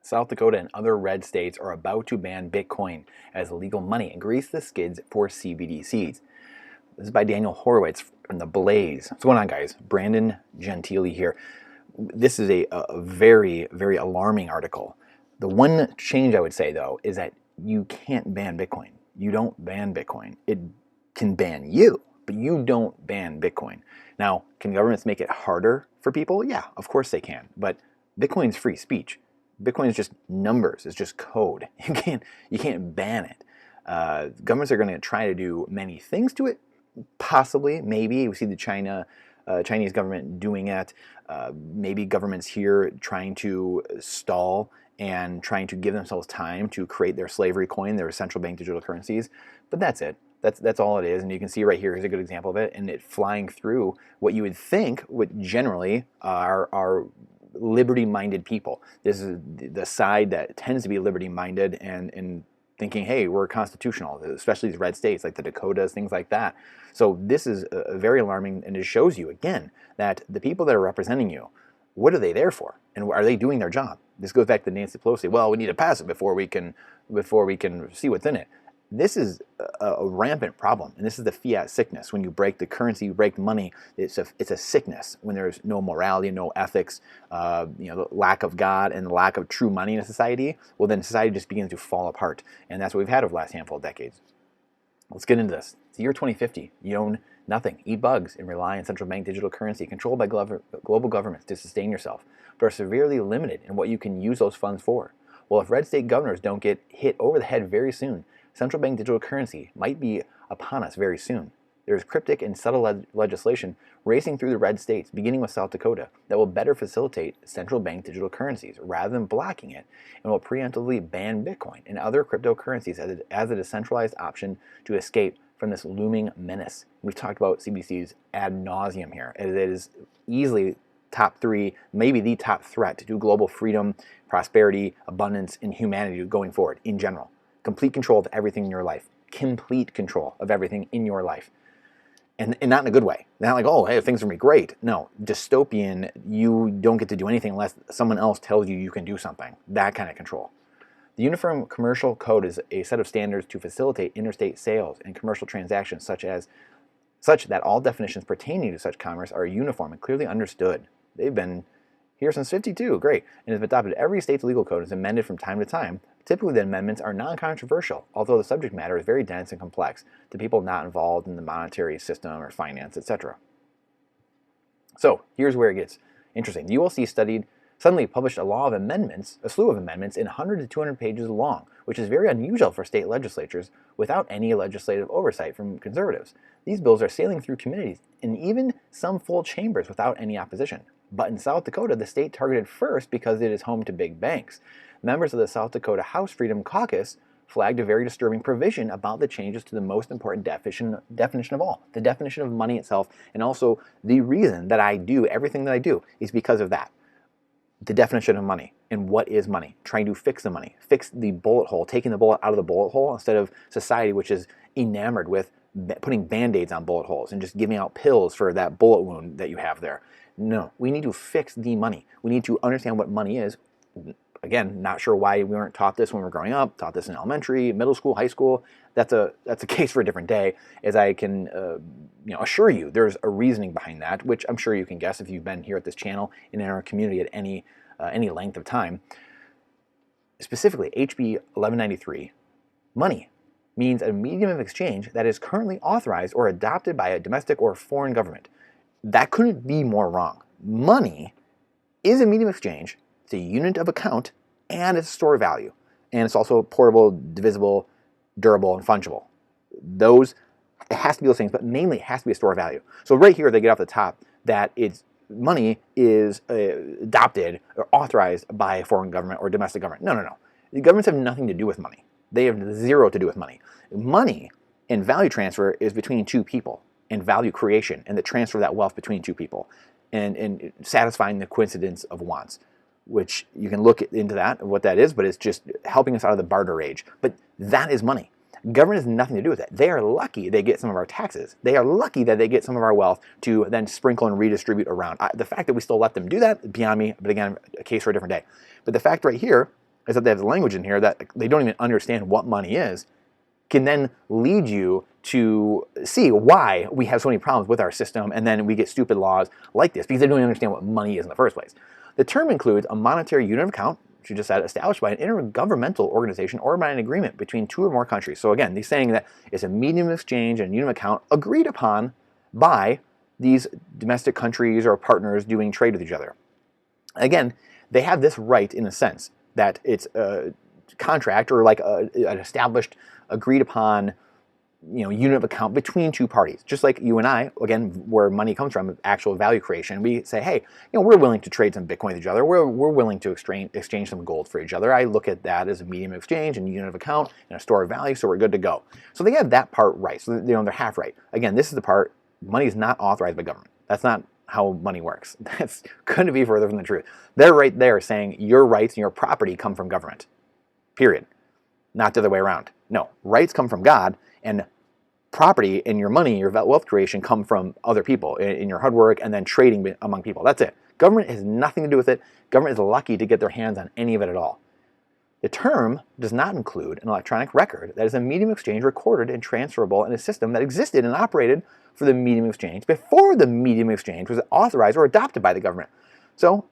South Dakota and other red states are about to ban Bitcoin as legal money and grease the skids for CBDCs. This is by Daniel Horowitz from The Blaze. What's going on, guys? Brandon Gentile here. This is a very, very alarming article. The one change I would say, though, is that you can't ban Bitcoin. You don't ban Bitcoin. It can ban you, but you don't ban Bitcoin. Now, can governments make it harder for people? Yeah, of course they can. But Bitcoin's free speech. Bitcoin is just numbers. It's just code. You can't ban it. Governments are going to try to do many things to it. Possibly, maybe. We see the Chinese government doing it. Maybe governments here trying to stall and trying to give themselves time to create their slavery coin, their central bank digital currencies. But that's it. That's all it is. And you can see right here, here's a good example of it, and it flying through what you would think would generally are liberty-minded people. This is the side that tends to be liberty-minded and thinking, hey, we're constitutional, especially these red states like the Dakotas, things like that. So this is very alarming, and it shows you, again, that the people that are representing you, what are they there for? And are they doing their job? This goes back to Nancy Pelosi. Well, we need to pass it before we can see what's in it. This is a rampant problem, and this is the fiat sickness. When you break the currency, you break money. It's a sickness when there's no morality, no ethics, the lack of God and the lack of true money in a society. Well, then society just begins to fall apart, and that's what we've had over the last handful of decades. Let's get into this. It's the year 2050. You own nothing, eat bugs, and rely on central bank digital currency controlled by global governments to sustain yourself, but are severely limited in what you can use those funds for. Well, if red state governors don't get hit over the head very soon, central bank digital currency might be upon us very soon. There is cryptic and subtle legislation racing through the red states, beginning with South Dakota, that will better facilitate central bank digital currencies rather than blocking it, and will preemptively ban Bitcoin and other cryptocurrencies as a decentralized option to escape from this looming menace. We've talked about CBDCs ad nauseum here. It is easily top three, maybe the top threat to global freedom, prosperity, abundance, and humanity going forward in general. Complete control of everything in your life. Complete control of everything in your life. And not in a good way. Not like, oh, hey, things are going to be great. No, dystopian, you don't get to do anything unless someone else tells you can do something. That kind of control. The Uniform Commercial Code is a set of standards to facilitate interstate sales and commercial transactions such that all definitions pertaining to such commerce are uniform and clearly understood. They've been here since '52, great, and have adopted every state's legal code and is amended from time to time. Typically, the amendments are non-controversial, although the subject matter is very dense and complex to people not involved in the monetary system or finance, etc. So, here's where it gets interesting. The ULC suddenly published a slew of amendments in 100 to 200 pages long, which is very unusual for state legislatures without any legislative oversight from conservatives. These bills are sailing through committees and even some full chambers without any opposition. But in South Dakota, the state targeted first because it is home to big banks. Members of the South Dakota House Freedom Caucus flagged a very disturbing provision about the changes to the most important definition of all, the definition of money itself, and also the reason that I do everything that I do is because of that. The definition of money and what is money, trying to fix the money, fix the bullet hole, taking the bullet out of the bullet hole instead of society which is enamored with putting band-aids on bullet holes and just giving out pills for that bullet wound that you have there. No, we need to fix the money. We need to understand what money is. Again, not sure why we weren't taught this when we were growing up, taught this in elementary, middle school, high school. That's a case for a different day, as I can assure you there's a reasoning behind that, which I'm sure you can guess if you've been here at this channel and in our community at any length of time. Specifically, HB 1193, money means a medium of exchange that is currently authorized or adopted by a domestic or foreign government. That couldn't be more wrong. Money is a medium of exchange. It's a unit of account, and it's a store of value. And it's also portable, divisible, durable, and fungible. It has to be those things, but mainly it has to be a store of value. So right here, they get off the top that money is adopted or authorized by a foreign government or domestic government. No. The governments have nothing to do with money. They have zero to do with money. Money and value transfer is between two people, and value creation and the transfer of that wealth between two people, and satisfying the coincidence of wants, which you can look into that, what that is, but it's just helping us out of the barter age. But that is money. Government has nothing to do with that. They are lucky they get some of our taxes. They are lucky that they get some of our wealth to then sprinkle and redistribute around. The fact that we still let them do that, beyond me, but again, a case for a different day. But the fact right here, is that they have the language in here that they don't even understand what money is, can then lead you to see why we have so many problems with our system, and then we get stupid laws like this because they don't even understand what money is in the first place. The term includes a monetary unit of account, which you just said, established by an intergovernmental organization or by an agreement between two or more countries. So again, he's saying that it's a medium of exchange and unit of account agreed upon by these domestic countries or partners doing trade with each other. Again, they have this right in a sense that it's a contract or like an established, agreed upon, unit of account between two parties. Just like you and I, again, where money comes from, actual value creation. We say, hey, we're willing to trade some Bitcoin with each other. We're willing to exchange some gold for each other. I look at that as a medium of exchange and unit of account and a store of value, so we're good to go. So they have that part right. So they're half right. Again, this is the part, money is not authorized by government. That's not how money works. That's couldn't be further from the truth. They're right there saying your rights and your property come from government. Period. Not the other way around. No, rights come from God, and property and your money, your wealth creation come from other people in your hard work and then trading among people. That's it. Government has nothing to do with it. Government is lucky to get their hands on any of it at all. The term does not include an electronic record that is a medium of exchange recorded and transferable in a system that existed and operated for the medium of exchange before the medium of exchange was authorized or adopted by the government. So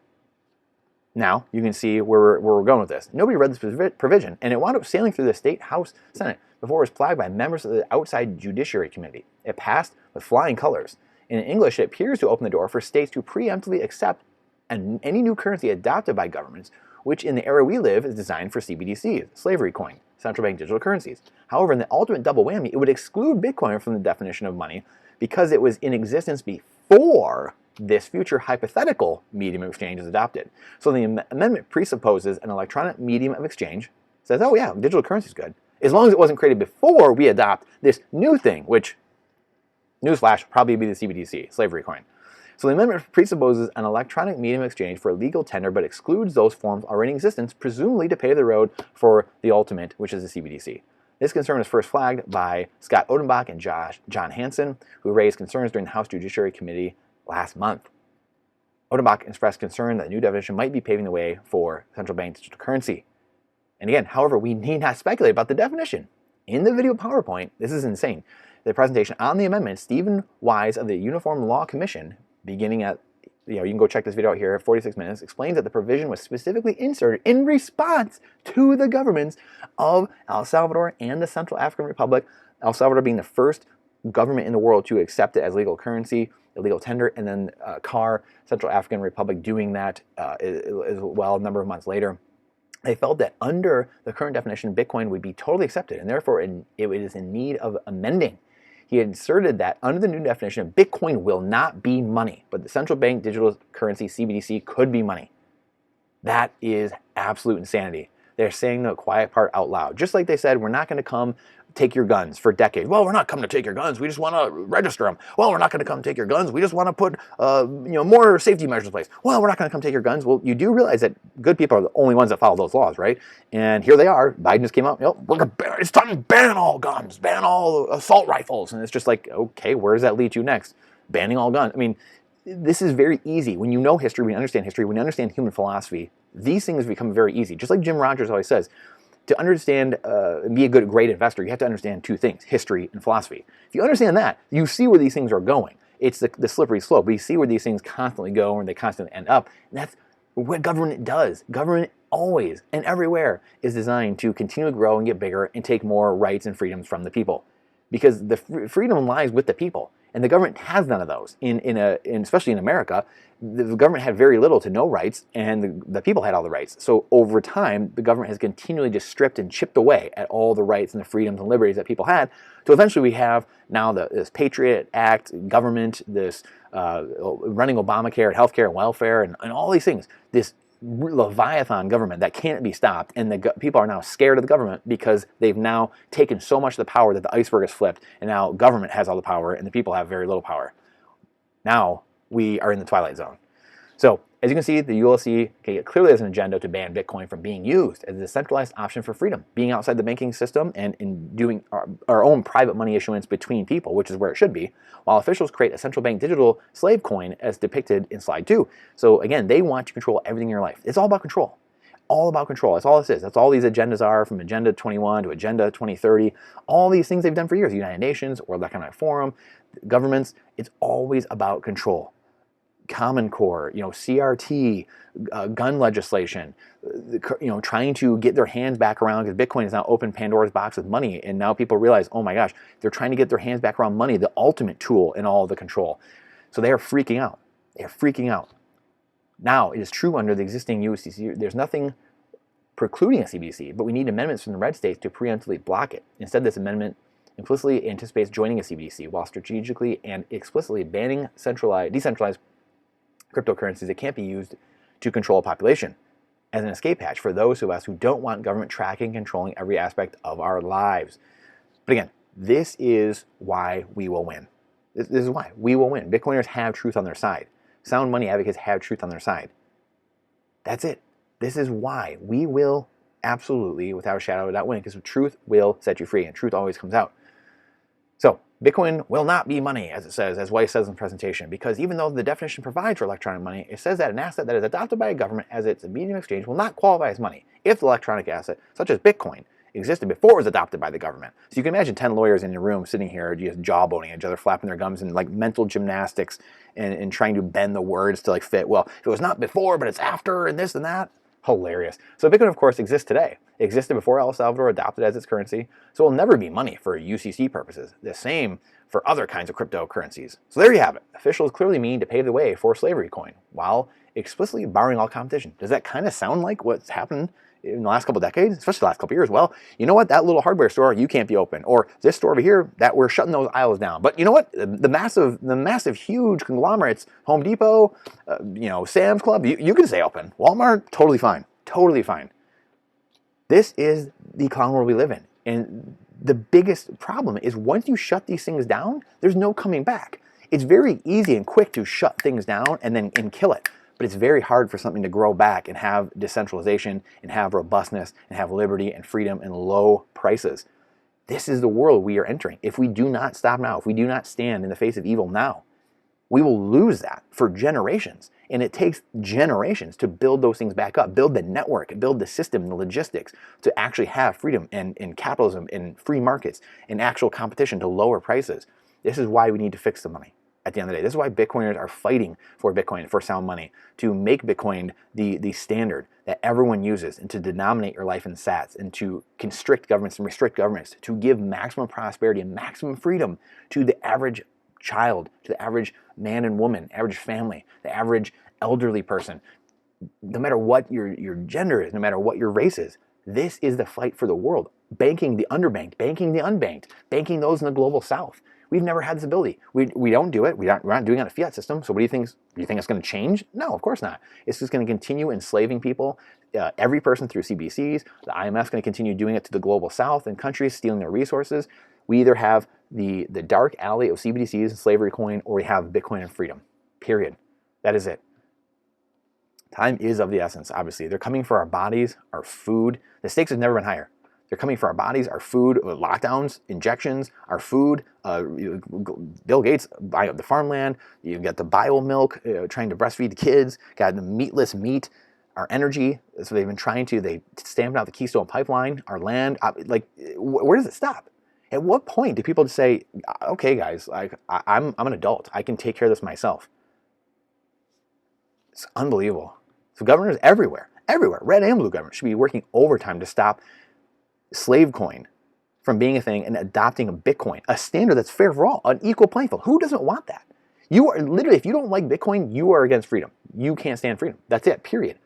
now you can see where we're going with this. Nobody read this provision, and it wound up sailing through the State, House, Senate before it was flagged by members of the outside Judiciary Committee. It passed with flying colors. In English, it appears to open the door for states to preemptively accept any new currency adopted by governments, which in the era we live is designed for CBDCs, slavery coin, central bank digital currencies. However, in the ultimate double whammy, it would exclude Bitcoin from the definition of money because it was in existence before this future hypothetical medium of exchange is adopted. So the amendment presupposes an electronic medium of exchange, says, oh yeah, digital currency is good, as long as it wasn't created before we adopt this new thing, which, newsflash, probably be the CBDC, slavery coin. So the amendment presupposes an electronic medium of exchange for legal tender, but excludes those forms already in existence, presumably to pave the road for the ultimate, which is the CBDC. This concern was first flagged by Scott Odenbach and John Hanson, who raised concerns during the House Judiciary Committee last month. Odenbach expressed concern that the new definition might be paving the way for central bank digital currency. And again, however, we need not speculate about the definition. In the video PowerPoint, this is insane, the presentation on the amendment, Stephen Wise of the Uniform Law Commission, beginning at, you can go check this video out here at 46 minutes, explains that the provision was specifically inserted in response to the governments of El Salvador and the Central African Republic, El Salvador being the first government in the world to accept it as legal currency, illegal tender, and then CAR, Central African Republic, doing that as well a number of months later. They felt that under the current definition, Bitcoin would be totally accepted, and therefore it is in need of amending. He inserted that under the new definition, Bitcoin will not be money, but the central bank digital currency, CBDC, could be money. That is absolute insanity. They're saying the quiet part out loud. Just like they said, we're not going to come take your guns for decades. Well, we're not coming to take your guns. We just want to register them. Well, we're not going to come take your guns. We just want to put more safety measures in place. Well, we're not going to come take your guns. Well, you do realize that good people are the only ones that follow those laws, right? And here they are. Biden just came out. It's time to ban all guns, ban all assault rifles. And it's just like, okay, where does that lead you next? Banning all guns. I mean, this is very easy. When you know history, when you understand history, when you understand human philosophy, these things become very easy. Just like Jim Rogers always says, to understand and be a great investor, you have to understand two things, history and philosophy. If you understand that, you see where these things are going. It's the slippery slope. We see where these things constantly go and they constantly end up. And that's what government does. Government always and everywhere is designed to continue to grow and get bigger and take more rights and freedoms from the people. Because the freedom lies with the people. And the government has none of those. Especially in America, the government had very little to no rights, and the people had all the rights. So over time, the government has continually just stripped and chipped away at all the rights and the freedoms and liberties that people had. So eventually we have now this Patriot Act government, this running Obamacare and healthcare and welfare and all these things, this Leviathan government that can't be stopped, and the people are now scared of the government because they've now taken so much of the power that the iceberg has flipped, and now government has all the power and the people have very little power. Now we are in the twilight zone. So as you can see, the ULC clearly has an agenda to ban Bitcoin from being used as a centralized option for freedom, being outside the banking system and in doing our own private money issuance between people, which is where it should be, while officials create a central bank digital slave coin as depicted in slide 2. So again, they want to control everything in your life. It's all about control. all about control. That's all this is. That's all these agendas are, from Agenda 21 to Agenda 2030. All these things they've done for years, the United Nations, World Economic Forum, governments, it's always about control. Common Core, CRT, gun legislation, trying to get their hands back around, because Bitcoin has now opened Pandora's box with money, and now people realize, oh my gosh, they're trying to get their hands back around money, the ultimate tool in all of the control. So they are freaking out. They are freaking out. Now, it is true under the existing USDC, there's nothing precluding a CBDC, but we need amendments from the red states to preemptively block it. Instead, this amendment implicitly anticipates joining a CBDC while strategically and explicitly banning decentralized cryptocurrencies that can't be used to control a population as an escape hatch for those of us who don't want government tracking and controlling every aspect of our lives. But again, this is why we will win. This is why we will win. Bitcoiners have truth on their side. Sound money advocates have truth on their side. That's it. This is why we will absolutely, without a shadow of a doubt, win, because truth will set you free, and truth always comes out. So Bitcoin will not be money, as Weiss says in the presentation, because even though the definition provides for electronic money, it says that an asset that is adopted by a government as its medium of exchange will not qualify as money if the electronic asset, such as Bitcoin, existed before it was adopted by the government. So you can imagine 10 lawyers in your room sitting here just jawboning each other, flapping their gums, and like mental gymnastics and trying to bend the words to fit. Well, if it was not before, but it's after, and this and that. Hilarious. So Bitcoin, of course, exists today. It existed before El Salvador adopted it as its currency, so it will never be money for UCC purposes. The same for other kinds of cryptocurrencies. So there you have it. Officials clearly mean to pave the way for slavery coin, while explicitly barring all competition. Does that kind of sound like what's happened in the last couple of decades, especially the last couple of years? Well, you know what? That little hardware store, you can't be open. Or this store over here, that we're shutting those aisles down. But you know what? The massive, huge conglomerates, Home Depot, Sam's Club, you can stay open. Walmart, totally fine. Totally fine. This is the clown world we live in. And the biggest problem is once you shut these things down, there's no coming back. It's very easy and quick to shut things down and kill it. But it's very hard for something to grow back and have decentralization and have robustness and have liberty and freedom and low prices. This is the world we are entering. If we do not stop now, if we do not stand in the face of evil now, we will lose that for generations. And it takes generations to build those things back up, build the network, build the system, the logistics to actually have freedom and capitalism and free markets and actual competition to lower prices. This is why we need to fix the money. At the end of the day, this is why Bitcoiners are fighting for Bitcoin, for sound money, to make Bitcoin the standard that everyone uses, and to denominate your life in sats, and to constrict governments and restrict governments, to give maximum prosperity and maximum freedom to the average child, to the average man and woman, average family, the average elderly person. No matter what your gender is, no matter what your race is, this is the fight for the world. Banking the underbanked, banking the unbanked, banking those in the global south. We've never had this ability. We don't do it. We're not doing it on a fiat system. So what do you think? Do you think it's going to change? No, of course not. It's just going to continue enslaving people, every person through CBDCs. The IMF is going to continue doing it to the global south and countries, stealing their resources. We either have the dark alley of CBDCs and slavery coin, or we have Bitcoin and freedom. Period. That is it. Time is of the essence, obviously. They're coming for our bodies, our food. The stakes have never been higher. They're coming for our bodies, our food, lockdowns, injections, our food. Bill Gates buying up the farmland. You've got the bio milk, trying to breastfeed the kids. Got the meatless meat, our energy. So they've been trying to. They stamped out the Keystone Pipeline, our land. Where does it stop? At what point do people just say, "Okay, guys, I'm an adult. I can take care of this myself"? It's unbelievable. So governors everywhere, red and blue governments, should be working overtime to stop slave coin from being a thing and adopting a Bitcoin, a standard that's fair for all, an equal playing field. Who doesn't want that? You are literally, if you don't like Bitcoin, you are against freedom. You can't stand freedom. That's it, period.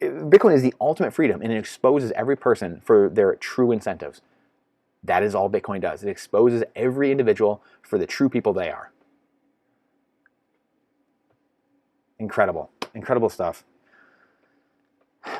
Bitcoin is the ultimate freedom, and it exposes every person for their true incentives. That is all Bitcoin does. It exposes every individual for the true people they are. Incredible, incredible stuff.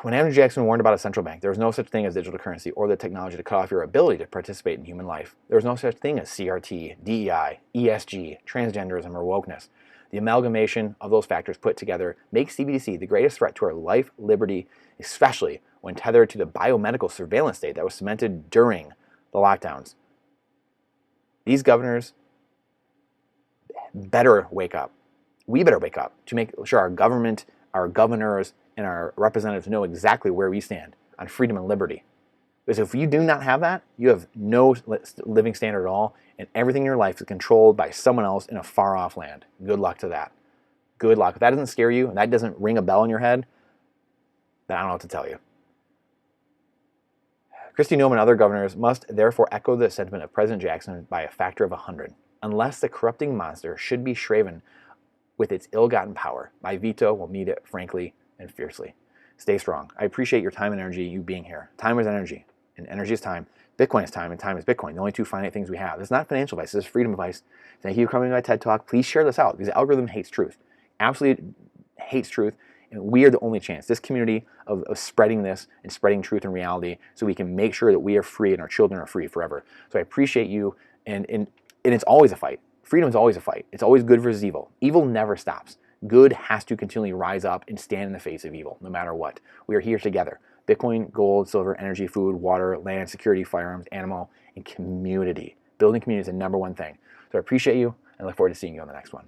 When Andrew Jackson warned about a central bank, there was no such thing as digital currency or the technology to cut off your ability to participate in human life. There was no such thing as CRT, DEI, ESG, transgenderism, or wokeness. The amalgamation of those factors put together makes CBDC the greatest threat to our life, liberty, especially when tethered to the biomedical surveillance state that was cemented during the lockdowns. These governors better wake up. We better wake up to make sure our government, our governors, and our representatives know exactly where we stand on freedom and liberty. Because if you do not have that, you have no living standard at all, and everything in your life is controlled by someone else in a far-off land. Good luck to that. Good luck. If that doesn't scare you and that doesn't ring a bell in your head, then I don't know what to tell you. Kristi Noem and other governors must therefore echo the sentiment of President Jackson by a factor of 100. Unless the corrupting monster should be shriven with its ill-gotten power, my veto will meet it frankly and fiercely. Stay strong. I appreciate your time and energy, you being here. Time is energy, and energy is time. Bitcoin is time, and time is Bitcoin. The only two finite things we have. This is not financial advice. This is freedom advice. Thank you for coming to my TED Talk. Please share this out because the algorithm hates truth. Absolutely hates truth. And we are the only chance, this community of spreading this and spreading truth and reality so we can make sure that we are free and our children are free forever. So I appreciate you, and it's always a fight. Freedom is always a fight. It's always good versus evil. Evil never stops. Good has to continually rise up and stand in the face of evil, no matter what. We are here together. Bitcoin, gold, silver, energy, food, water, land, security, firearms, animal, and community. Building community is the number one thing. So I appreciate you and look forward to seeing you on the next one.